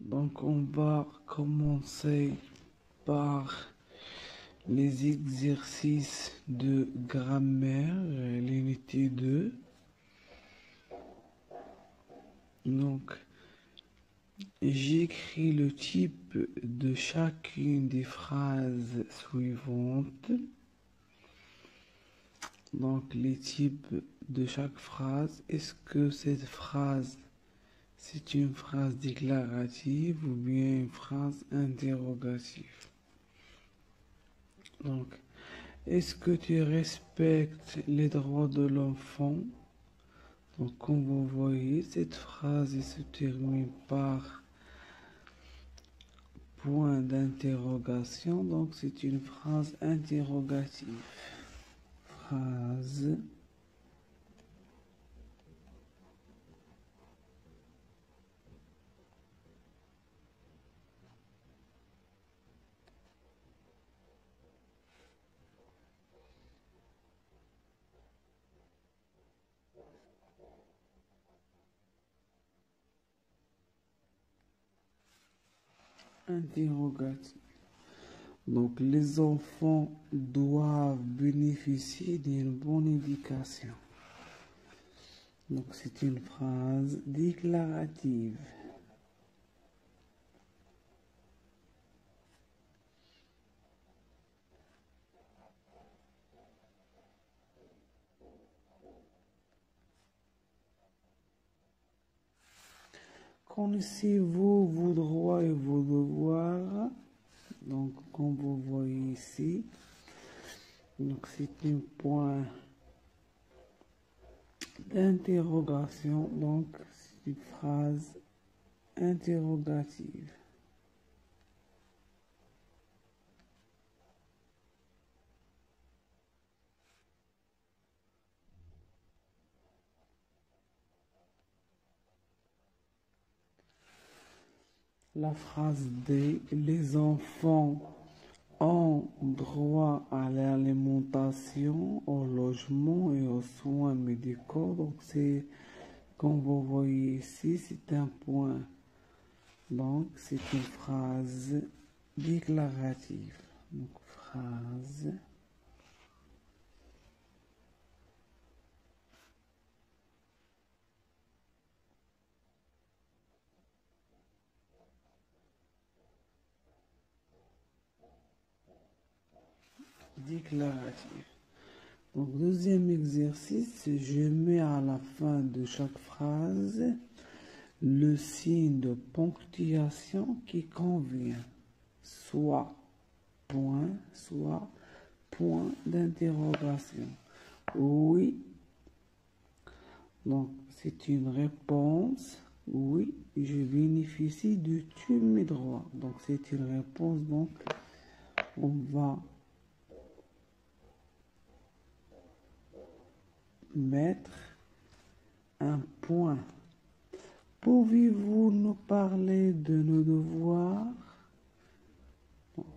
Donc on va commencer par les exercices de grammaire, l'unité 2. Donc j'écris le type de chacune des phrases suivantes. Donc les types de chaque phrase. Est-ce que cette phrase c'est une phrase déclarative ou bien une phrase interrogative? Donc, est-ce que tu respectes les droits de l'enfant? Donc, comme vous voyez, cette phrase se termine par point d'interrogation. Donc, c'est une phrase interrogative. Phrase interrogative. Donc, les enfants doivent bénéficier d'une bonne éducation. Donc, c'est une phrase déclarative. Connaissez-vous vos droits et vos devoirs? Donc, comme vous voyez ici, donc c'est un point d'interrogation. Donc, c'est une phrase interrogative. La phrase D, les enfants ont droit à l'alimentation, au logement et aux soins médicaux. Donc, c'est, comme vous voyez ici, c'est un point. Donc, c'est une phrase déclarative. Donc, phrase déclarative. Donc, deuxième exercice, je mets à la fin de chaque phrase le signe de ponctuation qui convient, soit point d'interrogation. Oui, donc c'est une réponse. Oui, je bénéficie de tous mes droits. Donc c'est une réponse. Donc on va mettre un point. Pouvez-vous nous parler de nos devoirs?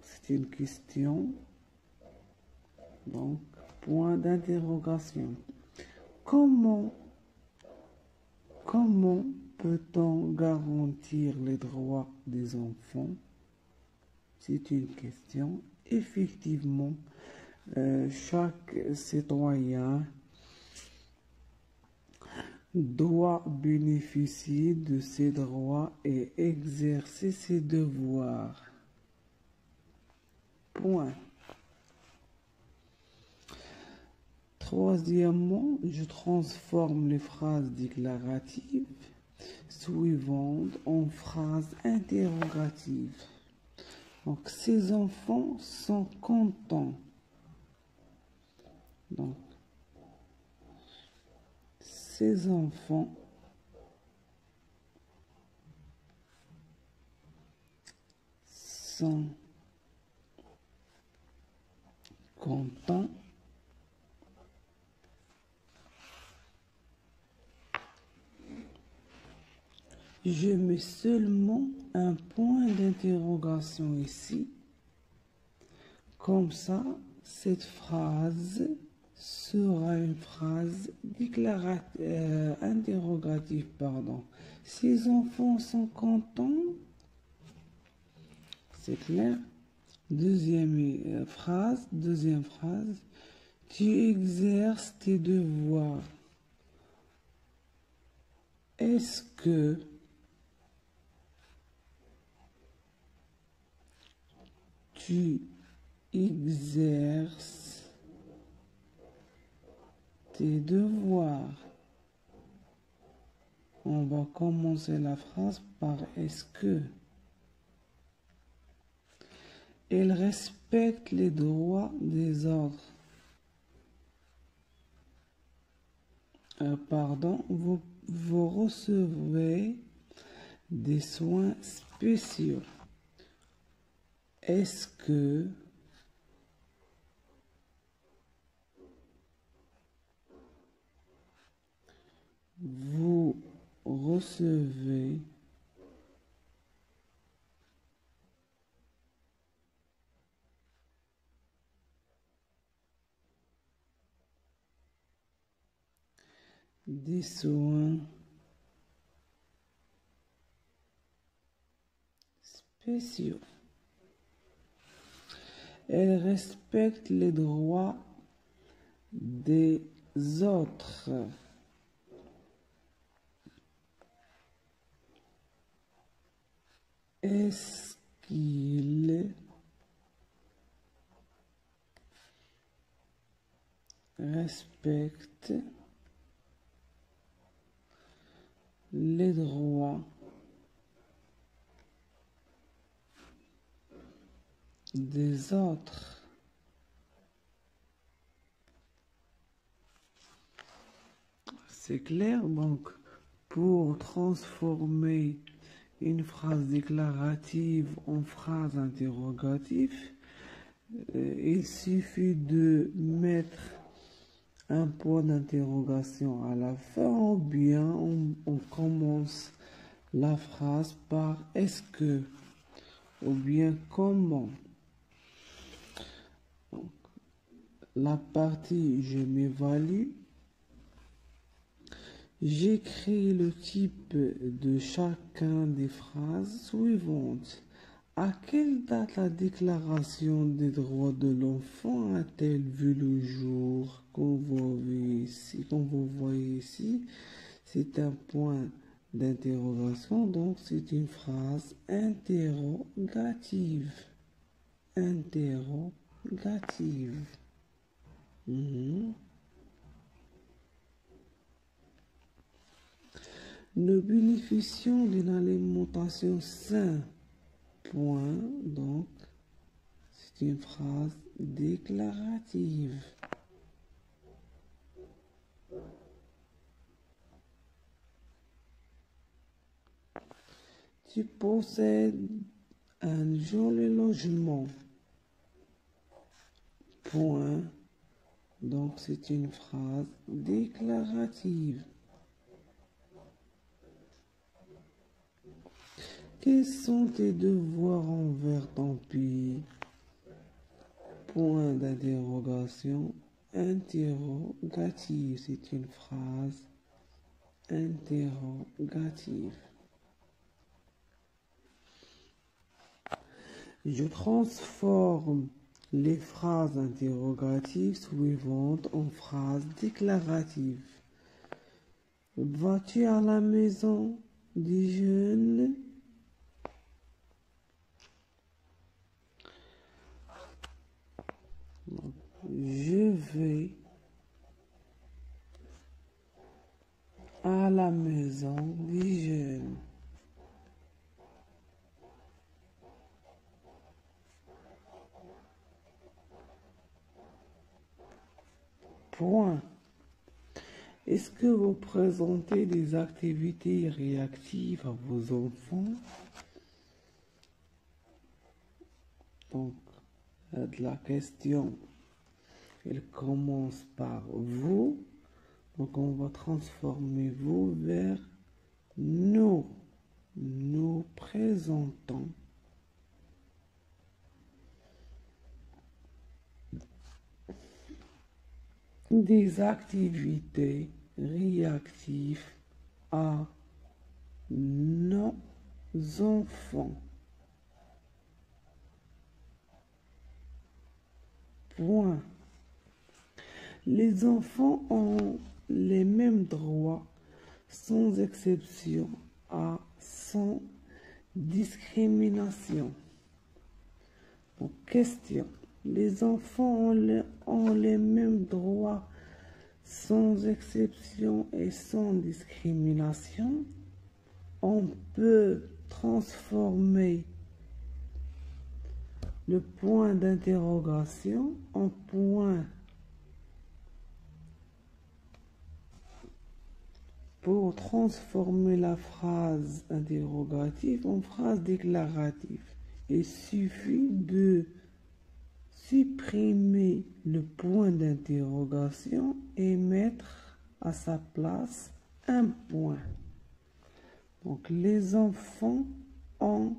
C'est une question. Donc, point d'interrogation. Comment peut-on garantir les droits des enfants? C'est une question. Effectivement, chaque citoyen doit bénéficier de ses droits et exercer ses devoirs. Point. Troisièmement, je transforme les phrases déclaratives suivantes en phrases interrogatives. Donc, ces enfants sont contents. Donc, ces enfants sont contents. Je mets seulement un point d'interrogation ici. Comme ça, cette phrase sera une phrase interrogative. Ces enfants sont contents. C'est clair? Deuxième phrase. Tu exerces tes devoirs. Est-ce que tu exerces tes devoirs? On va commencer la phrase par est-ce que. Elle respecte les droits des autres. Pardon, vous recevez des soins spéciaux. Est-ce que vous recevez des soins spéciaux? Elle respecte les droits des autres. Est-ce qu'il respecte les droits des autres? C'est clair? Donc, pour transformer une phrase déclarative en phrase interrogative, il suffit de mettre un point d'interrogation à la fin, ou bien on commence la phrase par est-ce que, ou bien comment. Donc, la partie je m'évalue. J'écris le type de chacun des phrases suivantes. À quelle date la déclaration des droits de l'enfant a-t-elle vu le jour? Comme vous voyez ici, c'est un point d'interrogation, donc c'est une phrase interrogative. Interrogative. Nous bénéficions d'une alimentation saine. Point, donc, c'est une phrase déclarative. Tu possèdes un joli logement. Point, donc c'est une phrase déclarative. Quels sont tes devoirs envers ton pays? Point d'interrogation, interrogative, c'est une phrase interrogative. Je transforme les phrases interrogatives suivantes en phrases déclaratives. Vas-tu à la maison des jeunes? Je vais à la maison des jeunes. Point. Est-ce que vous présentez des activités réactives à vos enfants? Donc, la question, elle commence par vous. Donc, on va transformer vous vers nous. Nous présentons des activités réactives à nos enfants. point. Les enfants ont les mêmes droits, sans exception, sans discrimination. Donc, question. Les enfants ont les mêmes droits, sans exception et sans discrimination. On peut transformer le point d'interrogation en point pour transformer la phrase interrogative en phrase déclarative. Il suffit de supprimer le point d'interrogation et mettre à sa place un point. Donc, les enfants ont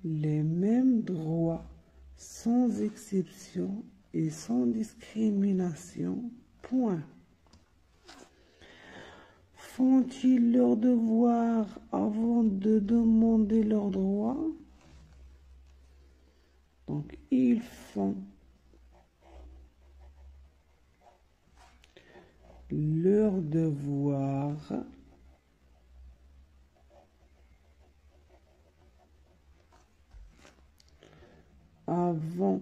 les mêmes droits, sans exception et sans discrimination. Point. Font-ils leurs devoirs avant de demander leurs droits? Donc, ils font leurs devoirs avant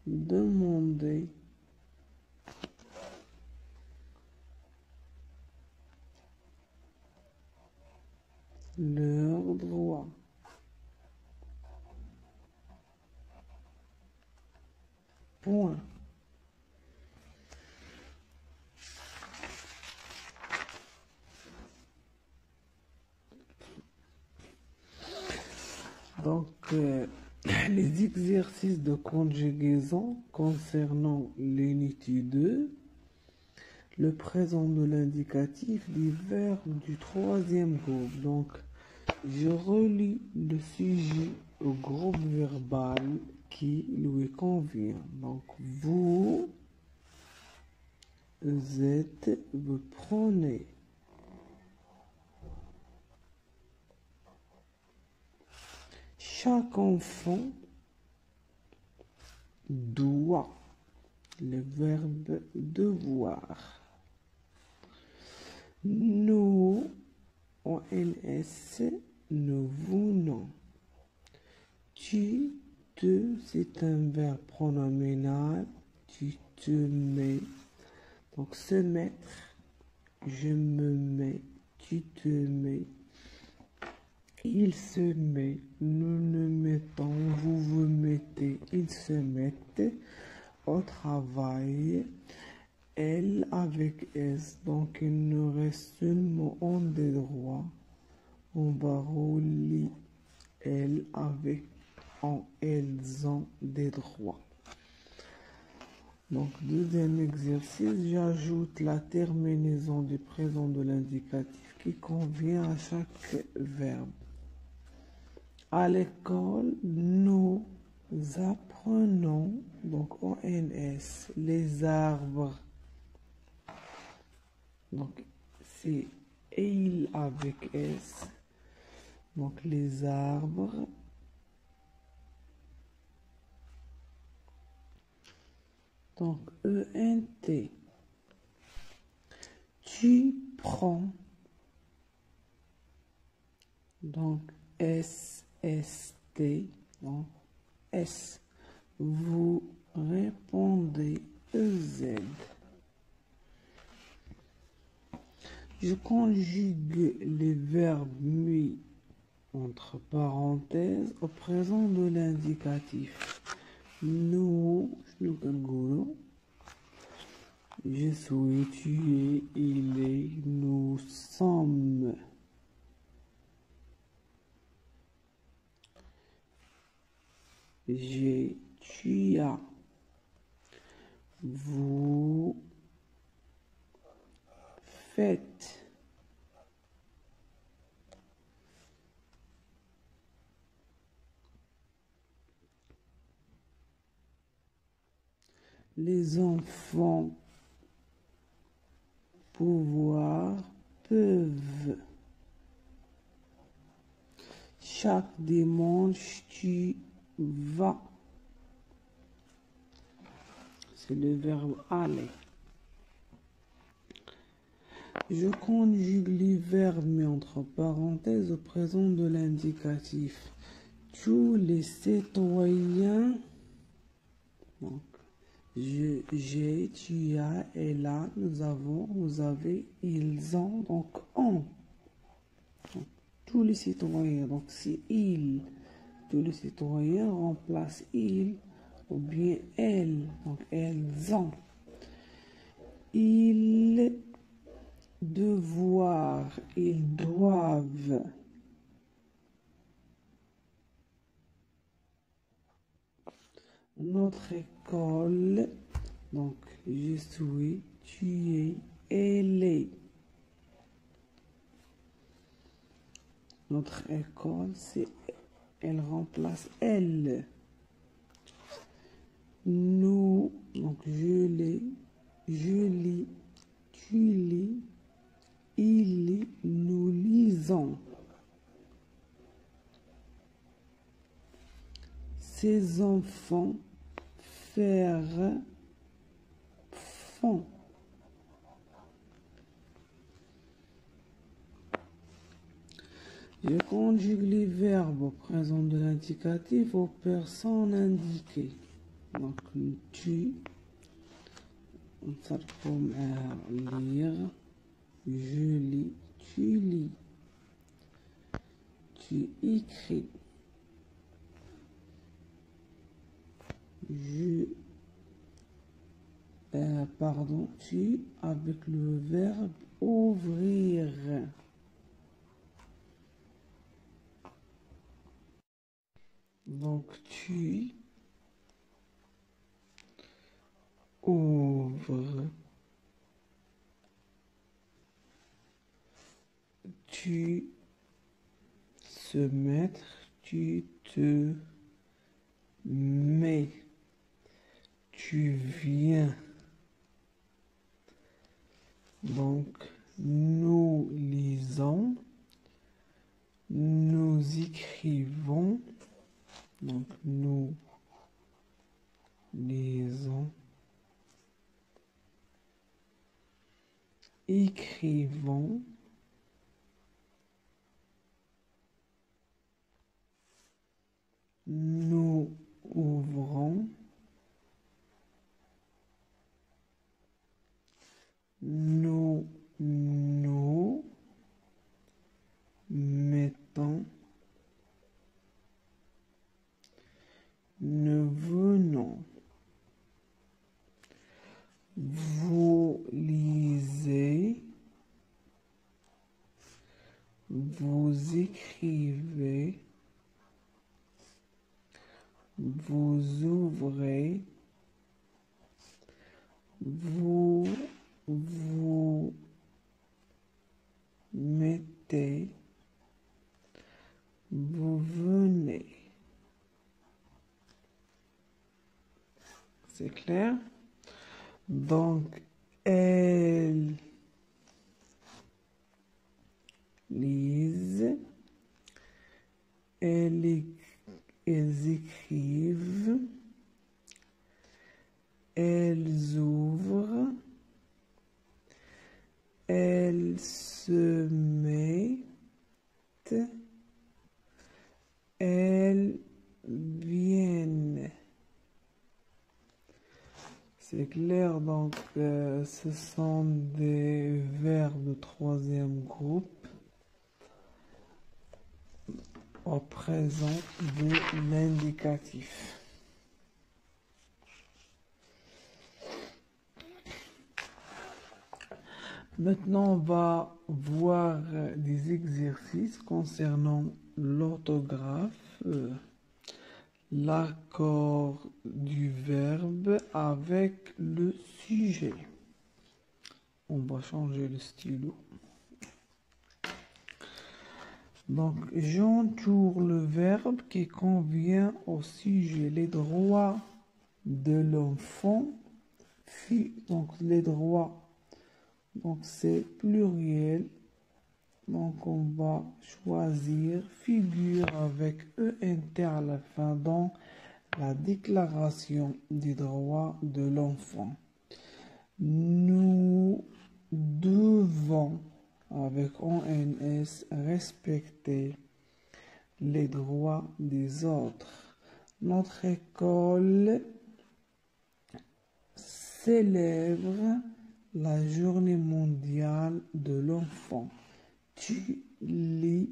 de demander leurs droits. Point. Donc, les exercices de conjugaison concernant l'unité 2, le présent de l'indicatif des verbes du troisième groupe. Donc, je relis le sujet au groupe verbal qui lui convient. Donc, vous prenez. Chaque enfant doit, le verbe devoir. Nous, ONS, nous venons. Tu, te, c'est un verbe pronominal. Tu te mets. Donc, se mettre, je me mets, tu te mets. Il se met, nous nous mettons, vous vous mettez, ils se mettent au travail, elle avec S. Donc il nous reste seulement un des droits. On va rouler elle avec elles ont des droits. Donc deuxième exercice, j'ajoute la terminaison du présent de l'indicatif qui convient à chaque verbe. À l'école, nous apprenons, donc ONS, les arbres. Donc, c'est il avec S. Donc, les arbres. Donc, ENT. Tu prends. Donc, SST, donc S. Vous répondez EZ. Je conjugue les verbes mis entre parenthèses au présent de l'indicatif. Nous, je suis, tu es, il est, nous sommes. J'ai, tu as, vous faites, les enfants, pouvoir, peuvent. Chaque dimanche, tu vas. c'est le verbe aller. Je conjugue les verbes mis entre parenthèses au présent de l'indicatif. Tous les citoyens, donc j'ai, tu as, et là, nous avons, vous avez, ils ont, donc ont. Donc, tous les citoyens, donc c'est ils. Tous les citoyens remplacent ils ou bien elles, donc elles ont. Ils devoir, ils doivent. Notre école, donc je suis, tu es, elle est. Notre école, c'est, elle remplace elle. Nous, donc je l'ai, je lis, tu lis, il lit, nous lisons. Ces enfants faire font. Je conjugue les verbes au présent de l'indicatif aux personnes indiquées. Donc, tu, ça comme lire, je lis, tu lis, tu écris, tu avec le verbe ouvrir. Donc, tu ouvres, tu se mettre, tu te mets, tu viens. Donc, nous lisons, nous écrivons, donc nous lisons, écrivons, nous ouvrons, nous mettons, nous venons. Vous lisez, vous écrivez, vous ouvrez, vous mettez, vous venez. C'est clair? Donc, elles lisent, elles écrivent, elles ouvrent, elles se mettent, elles viennent. C'est clair, donc ce sont des verbes de troisième groupe au présent de l'indicatif. Maintenant, on va voir des exercices concernant l'orthographe, l'accord du verbe avec le sujet. On va changer le stylo. Donc, j'entoure le verbe qui convient au sujet. Les droits de l'enfant, donc les droits, donc c'est pluriel. Donc, on va choisir figure avec ENT à la fin dans la Déclaration des droits de l'enfant. Nous devons, avec ONS, respecter les droits des autres. Notre école célèbre la journée mondiale de l'enfant. Tu lis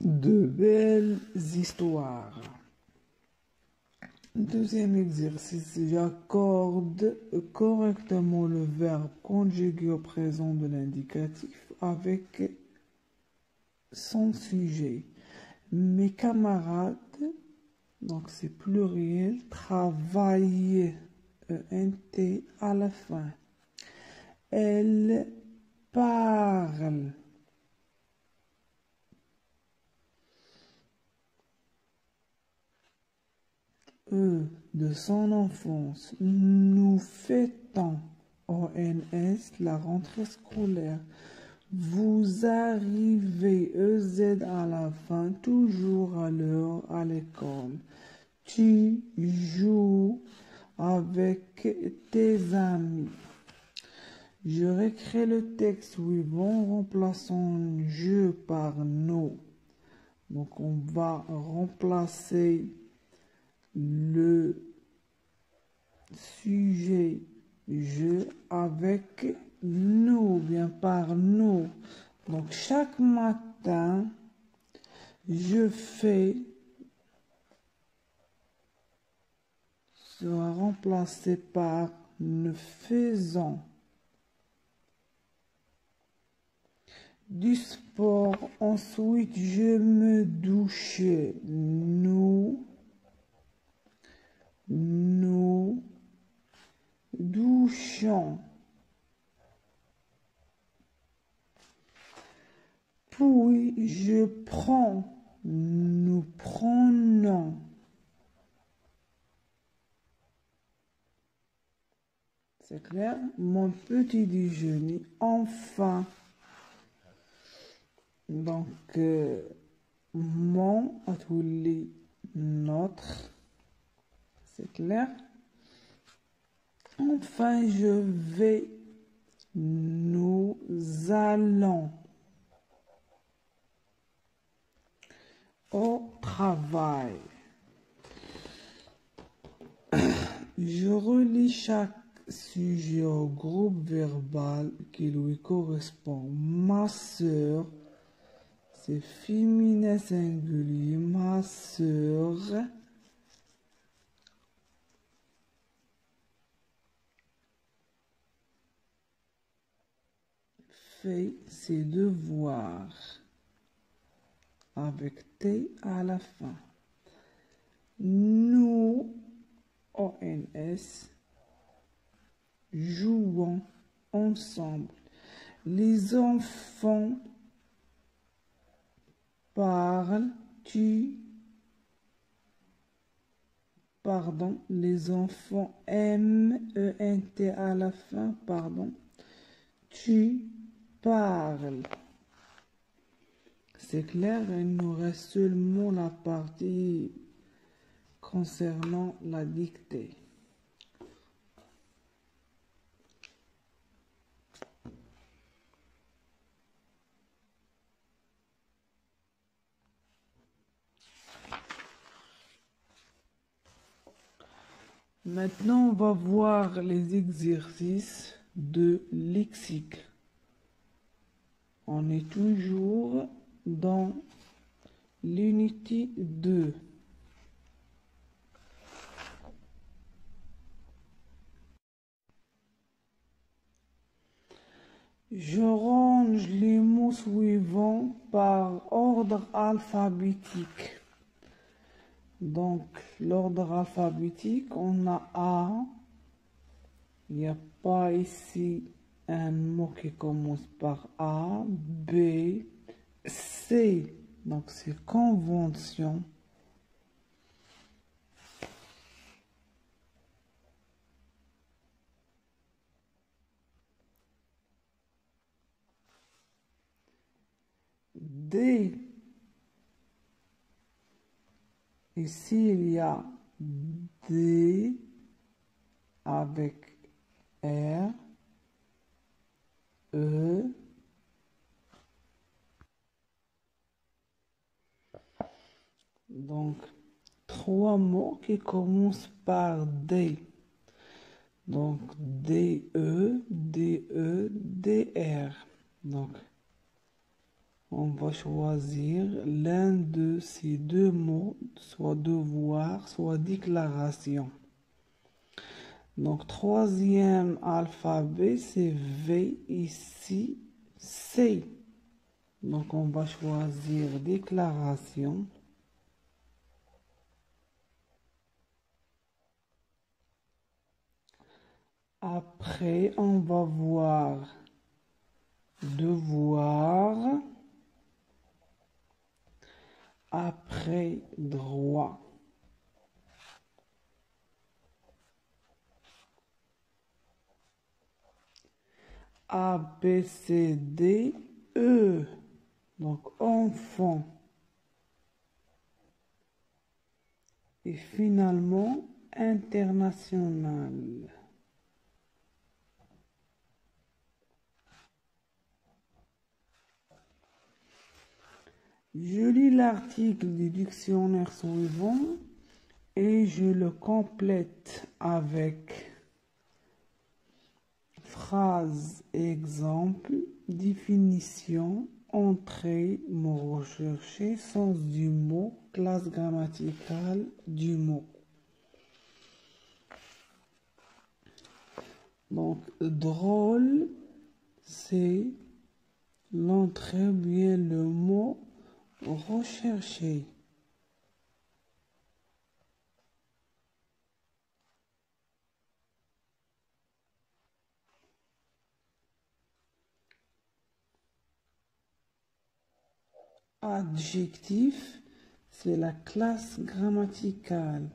de belles histoires. Deuxième exercice, j'accorde correctement le verbe conjugué au présent de l'indicatif avec son sujet. Mes camarades, donc c'est pluriel, travaillent, ENT à la fin. Elle parle. De son enfance. Nous fêtons, ONS, la rentrée scolaire. Vous arrivez, EZ à la fin, toujours à l'heure à l'école. Tu joues avec tes amis. Je récrée le texte suivant, remplaçant je par nous. Donc on va remplacer le sujet je avec nous, bien par nous. Donc chaque matin, je fais sera remplacé par nous faisons. Du sport, ensuite je me douchais. Nous douchons. Puis je prends. Nous prenons. C'est clair? Mon petit déjeuner. Enfin. Donc, mon atelier, notre. C'est clair? Enfin, je vais. Nous allons. Au travail. Je relis chaque sujet au groupe verbal qui lui correspond. Ma sœur, c'est féminin singulier. Ma sœur fait ses devoirs avec T à la fin. Nous, ONS, jouons ensemble. Les enfants parlent, les enfants aiment, ENT à la fin, tu parles. C'est clair, il nous reste seulement la partie concernant la dictée. Maintenant, on va voir les exercices de lexique. On est toujours dans l'unité 2. Je range les mots suivants par ordre alphabétique. Donc, l'ordre alphabétique, on a A. Il n'y a pas ici un mot qui commence par A, B, C. Donc, c'est convention. D. Ici, il y a D avec R, E. Donc, trois mots qui commencent par D. Donc, DE, DE, DR. Donc, on va choisir l'un de ces deux mots, soit devoir, soit déclaration. Donc, troisième alphabet, c'est V, ici, C. Donc, on va choisir déclaration. Après, on va voir devoir. Après, droit. A, B, C, D, E. Donc, enfant. Et finalement, international. Je lis l'article du dictionnaire suivant et je le complète avec phrase, exemple, définition, entrée, mot recherché, sens du mot, classe grammaticale du mot. Donc, drôle, c'est l'entrée, bien le mot recherché. Adjectif, c'est la classe grammaticale.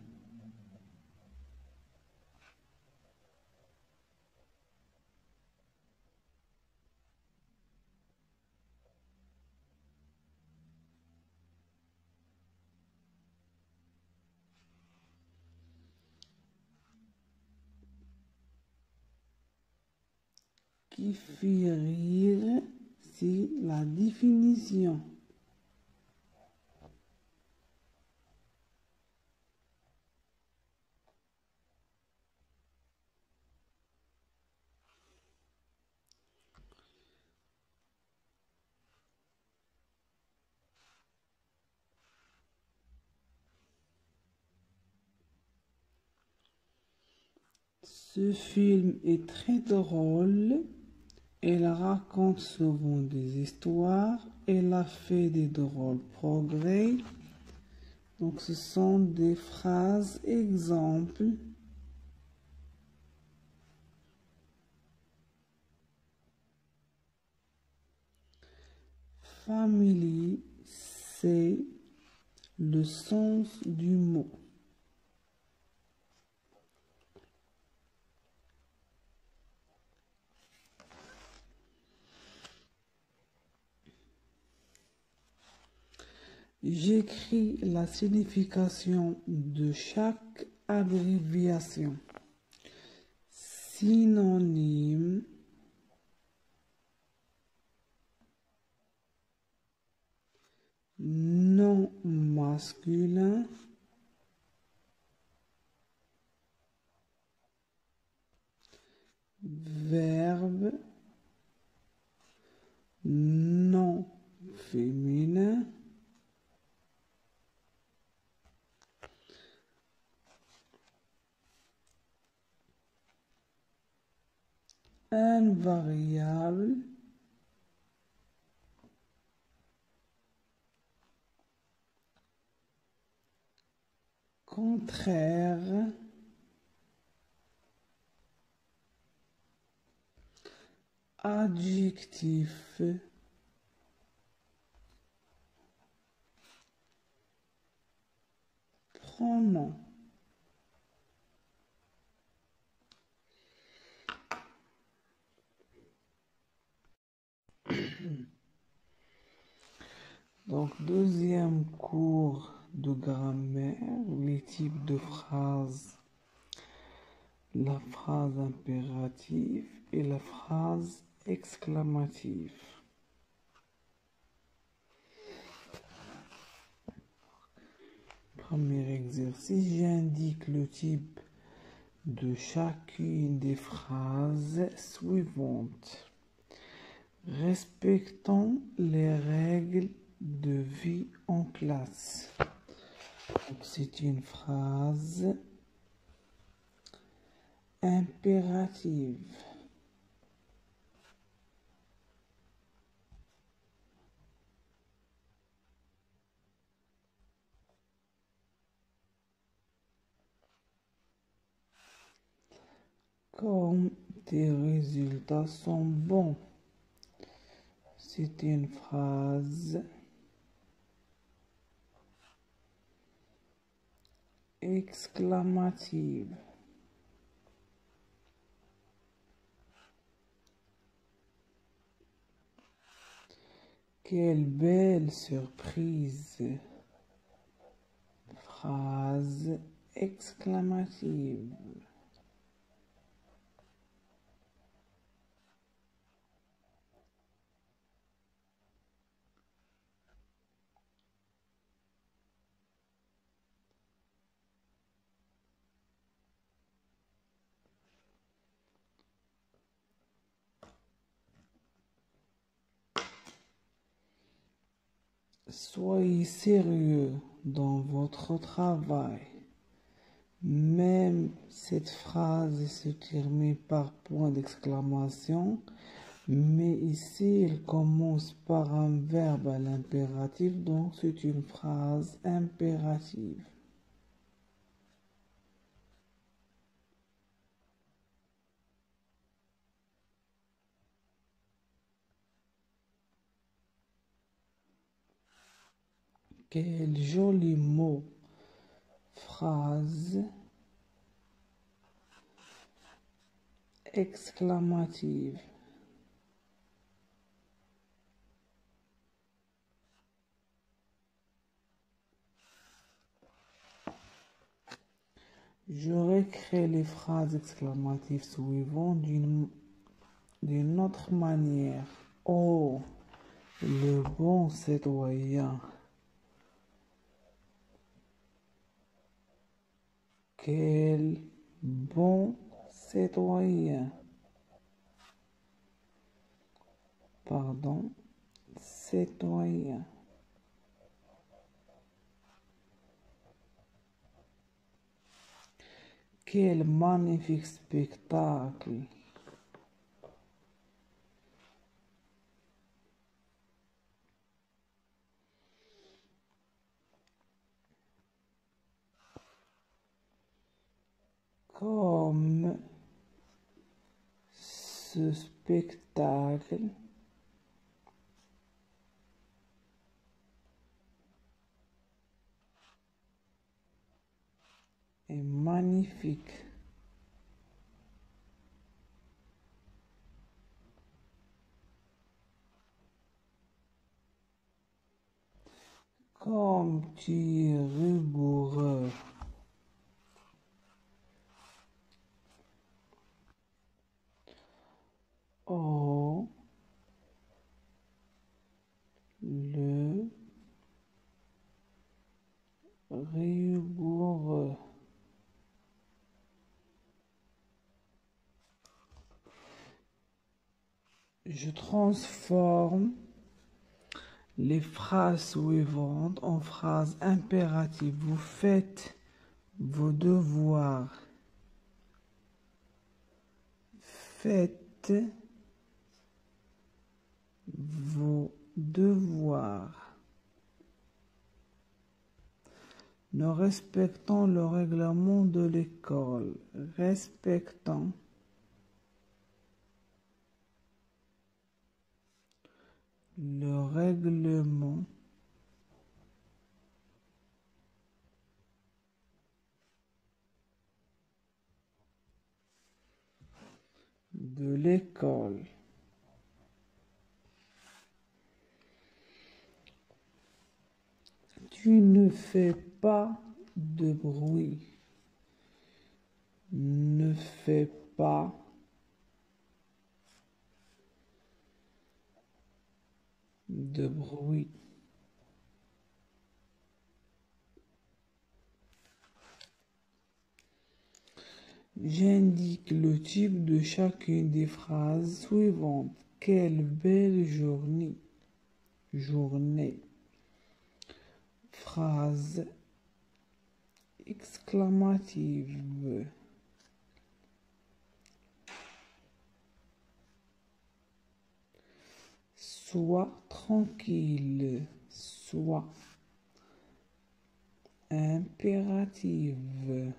Qui fait rire, c'est la définition. Ce film est très drôle. Elle raconte souvent des histoires. Elle a fait des drôles progrès. Donc, ce sont des phrases exemples. Family, c'est le sens du mot. J'écris la signification de chaque abréviation. Synonyme, nom masculin, verbe, nom féminin, invariable, contraire, adjectif, pronom. Donc, deuxième cours de grammaire, les types de phrases, la phrase impérative et la phrase exclamative. Premier exercice, j'indique le type de chacune des phrases suivantes. Respectons les règles de vie en classe. C'est une phrase impérative. Comme tes résultats sont bons. C'est une phrase exclamative. Quelle belle surprise! Phrase exclamative. Soyez sérieux dans votre travail. Même cette phrase se termine par point d'exclamation, mais ici elle commence par un verbe à l'impératif, donc c'est une phrase impérative. Quel joli mot! Phrase exclamative. Je récrée les phrases exclamatives suivantes d'une autre manière. Oh, le bon citoyen. Quel bon citoyen. Pardon, citoyen. Quel magnifique spectacle. Comme ce spectacle est magnifique. Comme tu es rigoureux. Oh, le rigoureux. Je transforme les phrases suivantes en phrases impératives. Vous faites vos devoirs. Faites vos devoirs. Nous respectons le règlement de l'école. Respectons le règlement de l'école. Tu ne fais pas de bruit. Ne fais pas de bruit. J'indique le type de chacune des phrases suivantes. Quelle belle journée. Journée. Phrase exclamative. Sois tranquille. Sois impérative.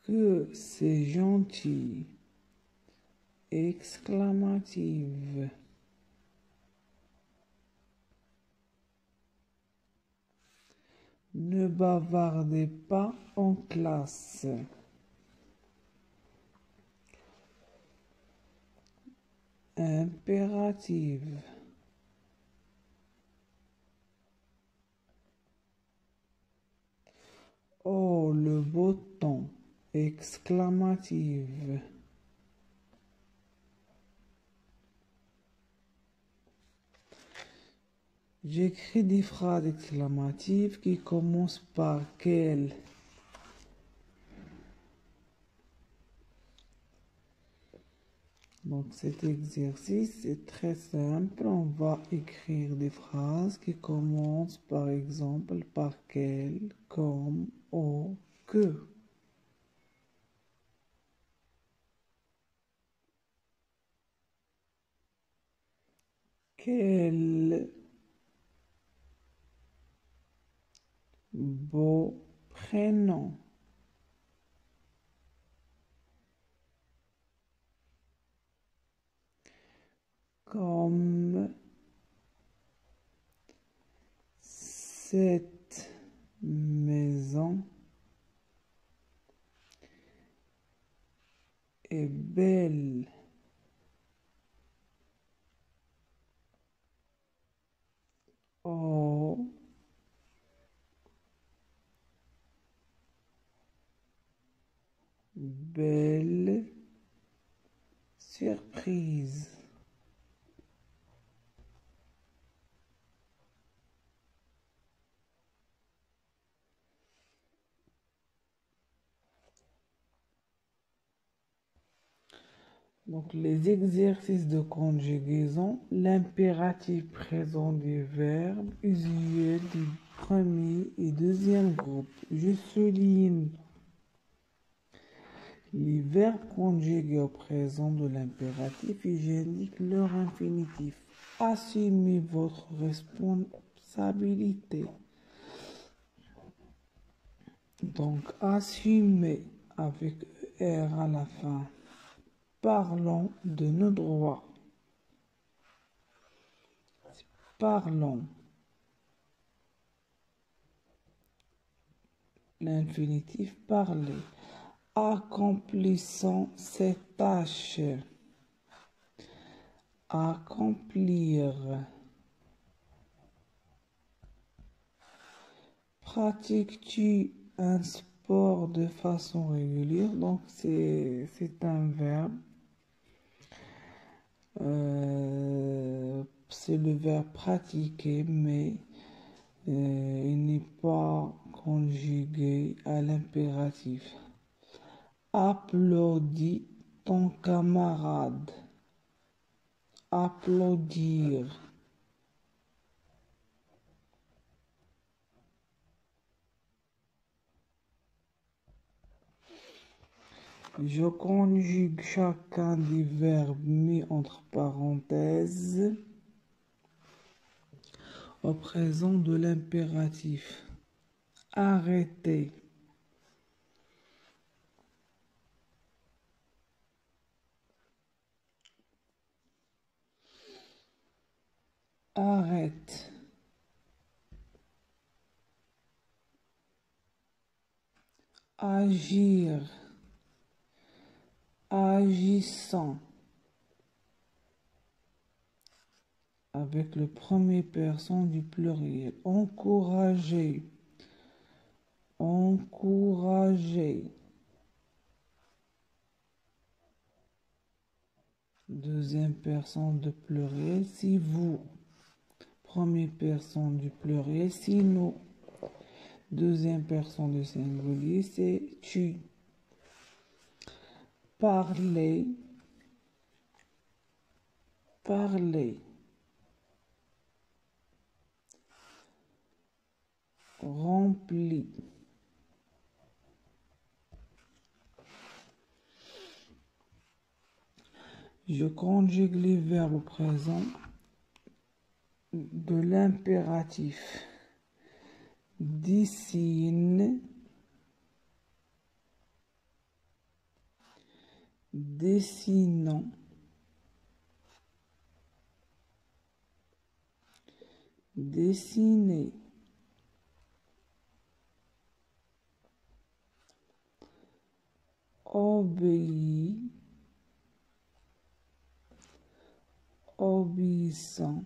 Que c'est gentil. Exclamative. Ne bavardez pas en classe. Impérative. Oh, le beau temps. Exclamative. J'écris des phrases exclamatives qui commencent par quelle. Donc cet exercice est très simple. On va écrire des phrases qui commencent par exemple par quelle, comme, au, que. Quel beau prénom. Comme cette maison est belle. Oh, belle surprise. Donc les exercices de conjugaison, l'impératif présent des verbes usuels du premier et deuxième groupe. Je souligne les verbes conjugués au présent de l'impératif et j'indique leur infinitif. Assumez votre responsabilité. Donc assumez avec R à la fin. Parlons de nos droits. Parlons. L'infinitif parler. Accomplissons cette tâche. Accomplir. Pratiques-tu un sport de façon régulière? Donc c'est un verbe. C'est le verbe pratiquer, mais il n'est pas conjugué à l'impératif. Applaudis ton camarade. Applaudir. Je conjugue chacun des verbes mis entre parenthèses au présent de l'impératif. Arrêtez. Arrête. Agir. Agissant. avec le premier personne du pluriel. Encourager. Encourager. Deuxième personne du pluriel, si vous. Première personne du pluriel, si nous. Deuxième personne du singulier, c'est tu. Parler. Parler. Rempli. Je conjugue les verbes au présent de l'impératif. Dessine, dessinant, dessiner, obéir, obéissant,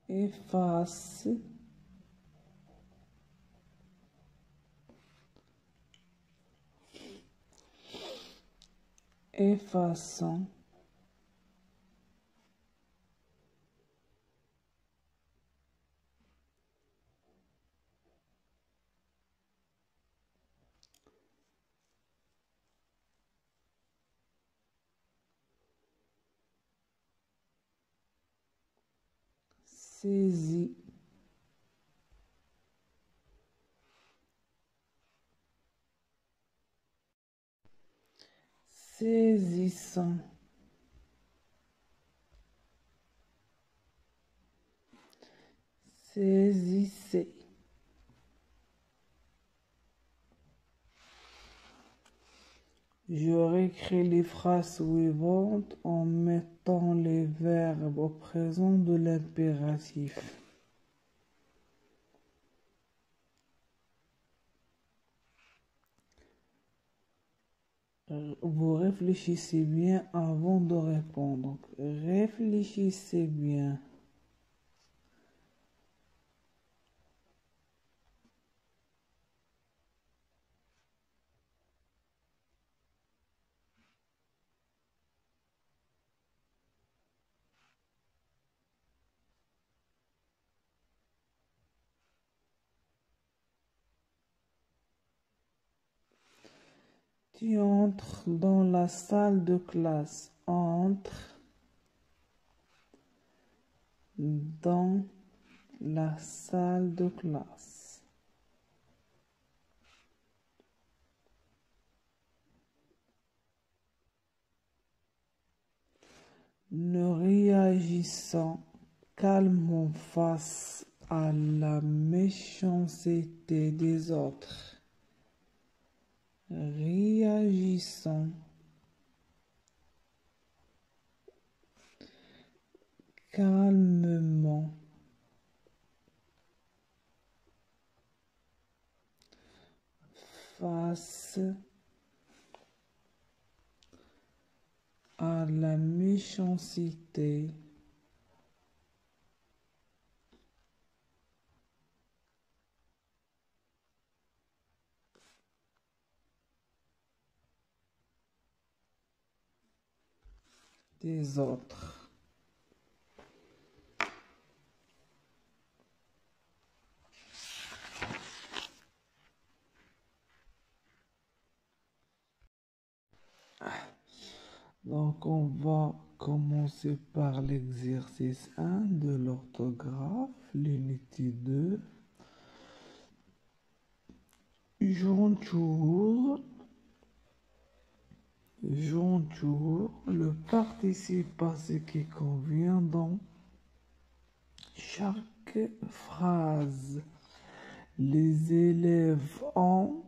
efface, effaçant, saisi, saisissant, saisissez. Je réécris les phrases suivantes en mettant les verbes au présent de l'impératif. Vous réfléchissez bien avant de répondre. Donc, réfléchissez bien. Tu entres dans la salle de classe. Entre dans la salle de classe. Ne réagissant calmement face à la méchanceté des autres. Réagissant calmement face à la méchanceté des autres. Donc on va commencer par l'exercice 1 de l'orthographe, l'unité 2. J'entoure, le participe passé qui convient dans chaque phrase. Les élèves ont,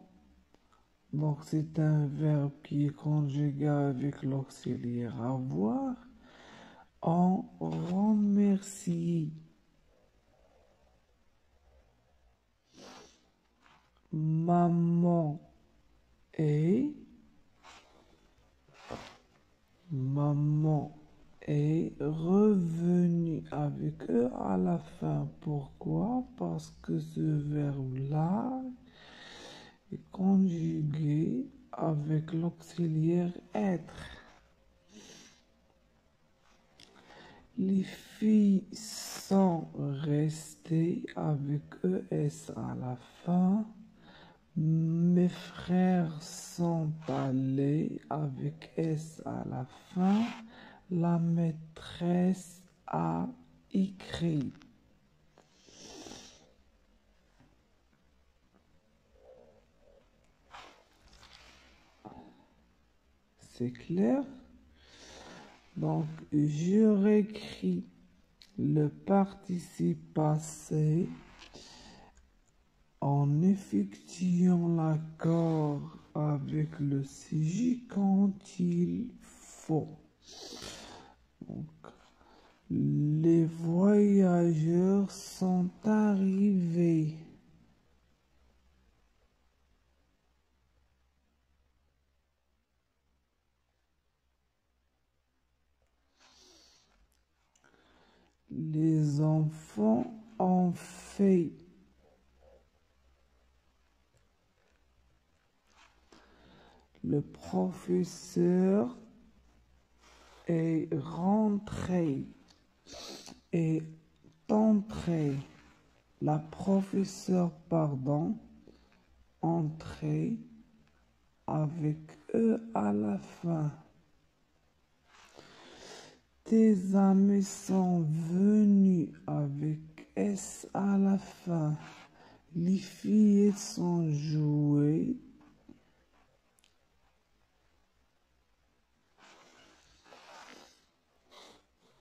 donc c'est un verbe qui est conjugué avec l'auxiliaire avoir, ont remercié. Maman est, maman est revenue avec E à la fin. Pourquoi? Parce que ce verbe-là est conjugué avec l'auxiliaire être. Les filles sont restées avec ES à la fin. Mes frères sont allés avec S à la fin. La maîtresse a écrit. C'est clair? Donc, je réécris le participe passé en effectuant l'accord avec le sujet quand il faut. Donc, les voyageurs sont arrivés. Les enfants ont fait. Le professeur est rentré. Est entré. La professeure, pardon, entrée avec E à la fin. Tes amis sont venus avec S à la fin. Les filles sont jouées.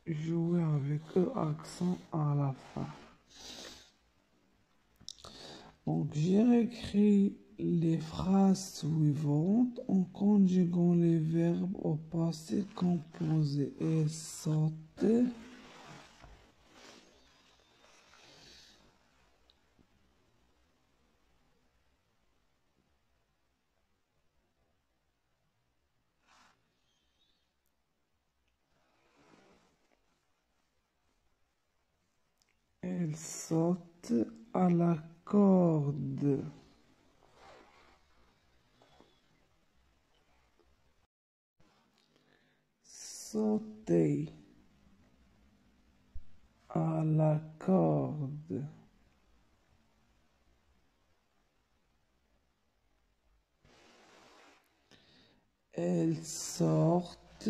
Jouer avec E accent à la fin. Donc, j'ai réécrit les phrases suivantes en conjuguant les verbes au passé composé. Et saute. Elle saute à la corde. Sauter à la corde. Elles sortent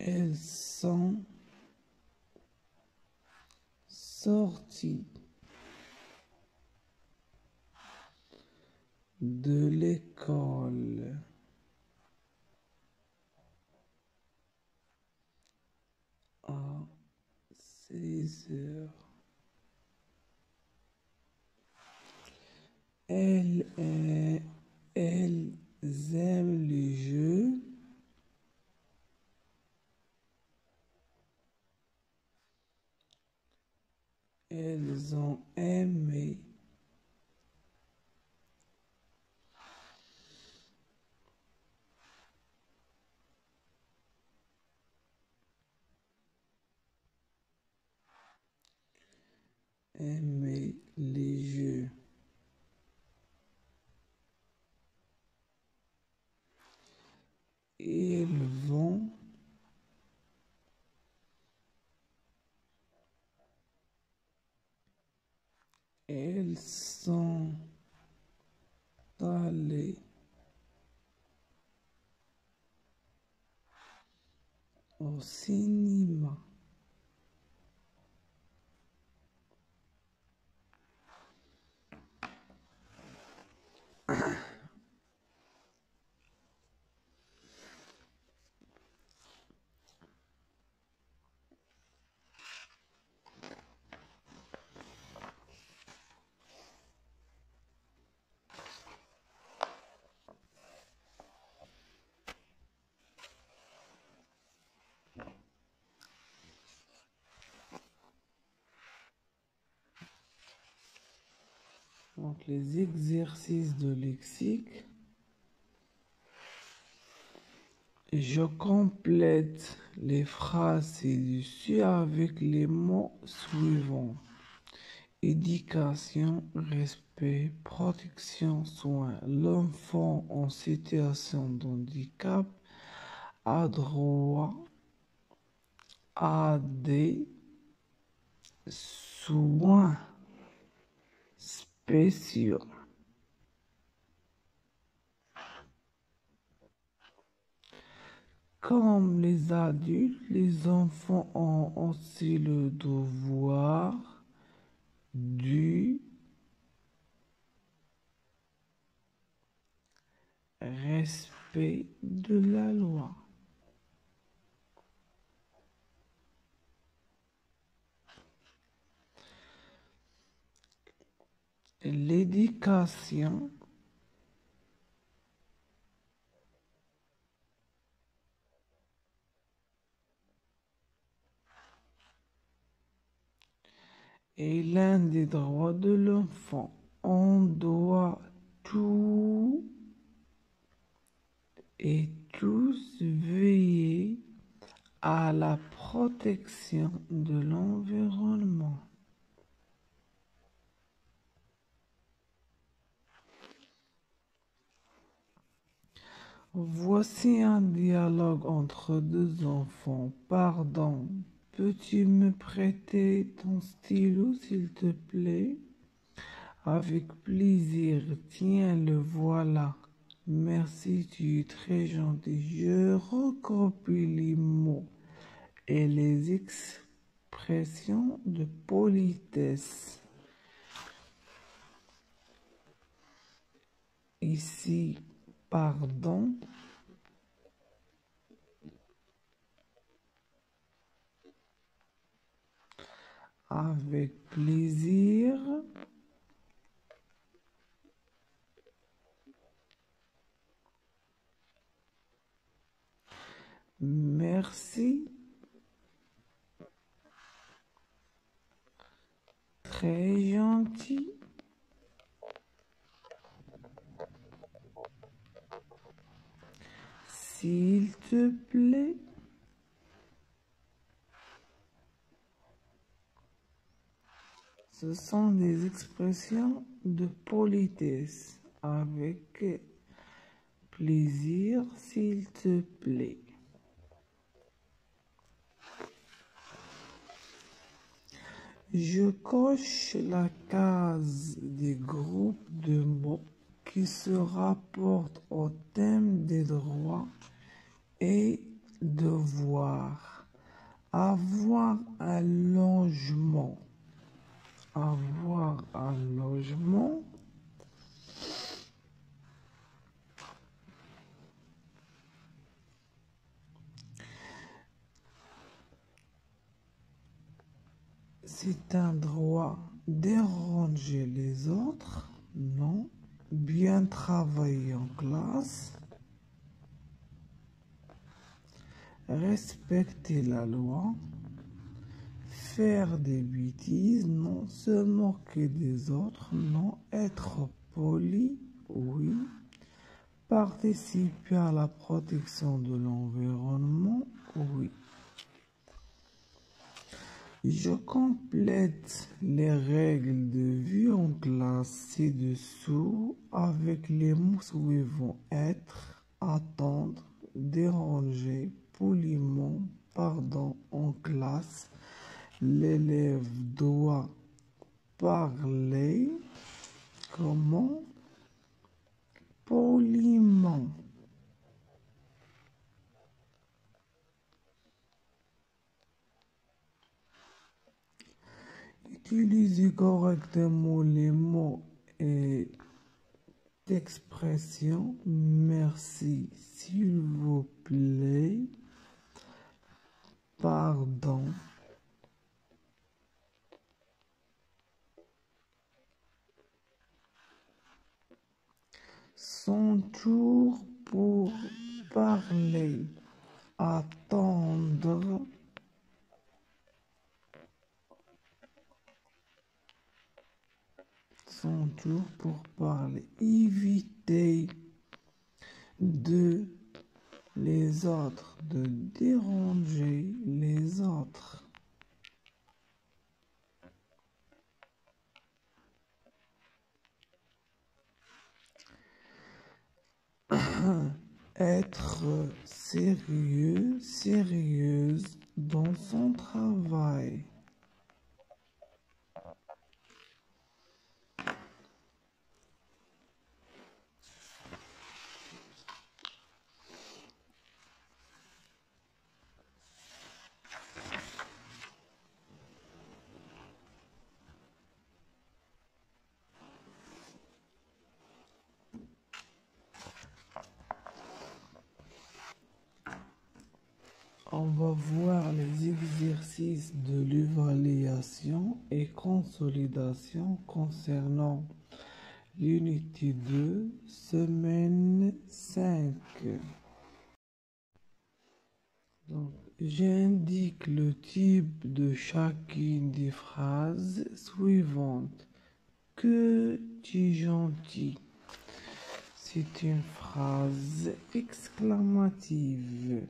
elles sont sorties de l'école à 6 heures. Elles aiment les jeux. Elles ont aimé les jeux. Ils vont elles sont allées au cinéma. Donc, les exercices de lexique. Je complète les phrases ci-dessus avec les mots suivants. Éducation, respect, protection, soin. L'enfant en situation de handicap a droit à des soins spéciaux. Comme les adultes, les enfants ont aussi le devoir du respect de la loi. L'éducation est l'un des droits de l'enfant. On doit tout et tous veiller à la protection de l'environnement. Voici un dialogue entre deux enfants. Pardon, peux-tu me prêter ton stylo, s'il te plaît? Avec plaisir. Tiens, le voilà. Merci, tu es très gentil. Je recopie les mots et les expressions de politesse. Ici, pardon. Avec plaisir. Merci. Très gentil. S'il te plaît. Ce sont des expressions de politesse. Avec plaisir, s'il te plaît. Je coche la case des groupes de mots qui se rapportent au thème des droits et devoirs. Avoir un logement. Avoir un logement. C'est un droit. Déranger les autres, non. Bien travailler en classe. Respecter la loi. Faire des bêtises, non. Se moquer des autres, non. Être poli, oui. Participer à la protection de l'environnement, oui. Je complète les règles de vie en classe ci-dessous avec les mots suivants: être, attendre, déranger, poliment, pardon. En classe, l'élève doit parler comment? Poliment. Utilisez correctement les mots et expressions. Merci, s'il vous plaît. Pardon. Son tour pour parler. Attendre. son tour pour parler. Éviter de les autres, de déranger les autres. Être sérieux, sérieuse dans son travail. On va voir les exercices de l'évaluation et consolidation concernant l'unité 2, semaine 5. Donc, j'indique le type de chacune des phrases suivantes. Que tu gentil. C'est une phrase exclamative.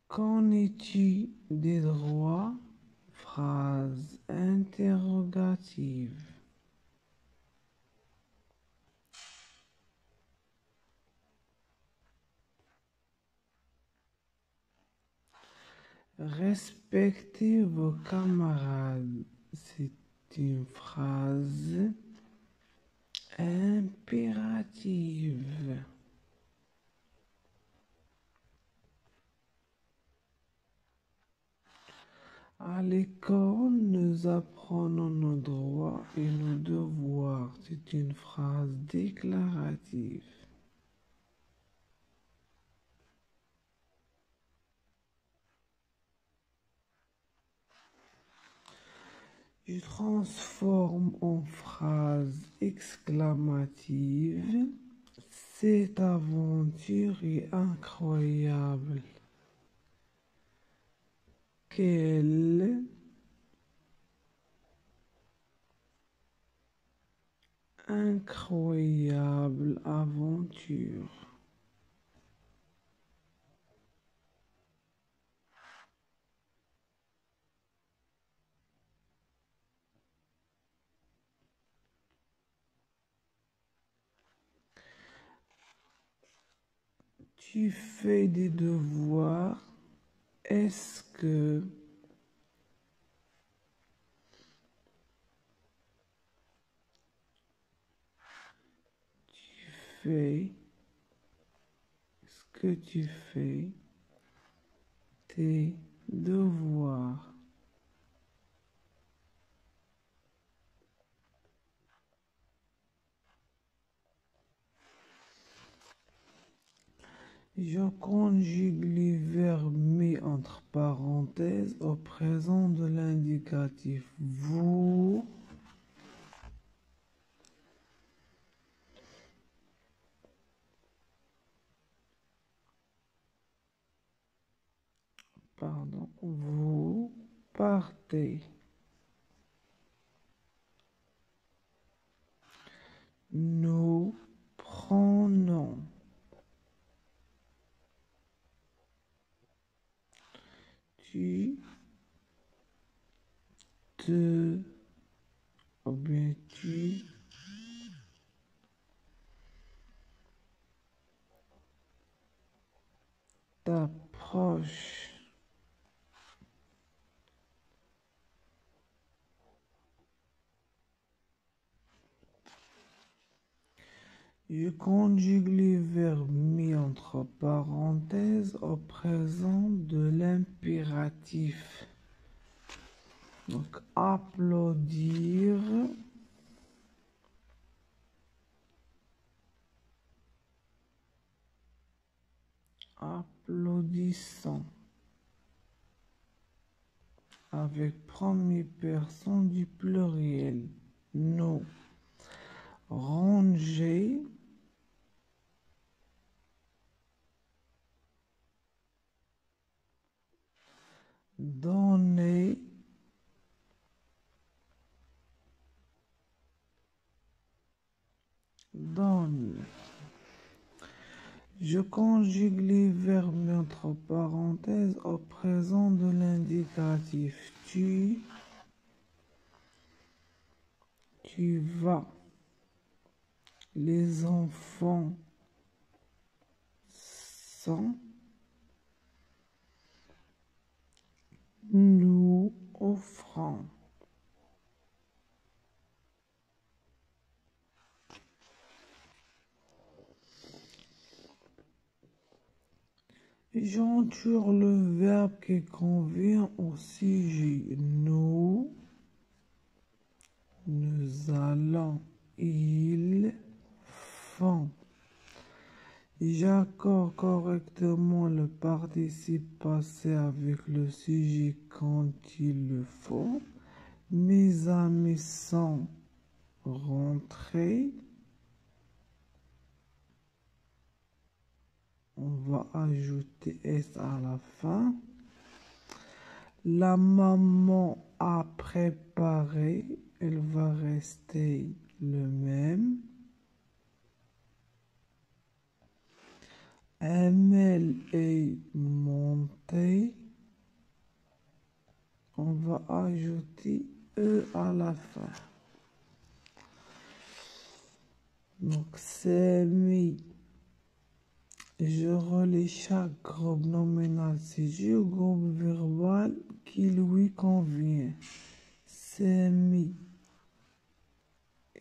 Qu'en es-tu des droits? Phrase interrogative. Respectez vos camarades. C'est une phrase impérative. À l'école, nous apprenons nos droits et nos devoirs. C'est une phrase déclarative. Je transforme en phrase exclamative. Cette aventure est incroyable. Quelle incroyable aventure. Tu fais des devoirs. Est-ce que tu fais tes devoirs? Je conjugue les verbes mis entre parenthèses au présent de l'indicatif. Vous, vous partez. Nous prenons. Tu te, ou bien tu t'approches. Je conjugue les verbes mis entre parenthèses au présent de l'impératif. Donc, applaudir, applaudissant, avec première personne du pluriel. Nous, ranger, donner, donne. Je conjugue les verbes entre parenthèses au présent de l'indicatif. Tu vas. Les enfants sont. Nous offrons. J'entoure le verbe qui convient au sujet. Nous allons, ils font. J'accorde correctement le participe passé avec le sujet quand il le faut. Mes amis sont rentrés. On va ajouter S à la fin. La maman a préparé. Elle va rester le même. Un mail est monté. On va ajouter E à la fin. Donc, c'est mis. Je relis chaque groupe nominal sujet au groupe verbal qui lui convient. C'est mis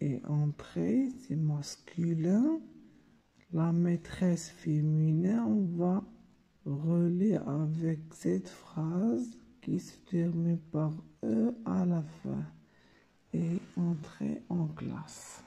et entrée, c'est masculin. La maîtresse féminin, on va relire avec cette phrase qui se termine par E à la fin et entrer en classe.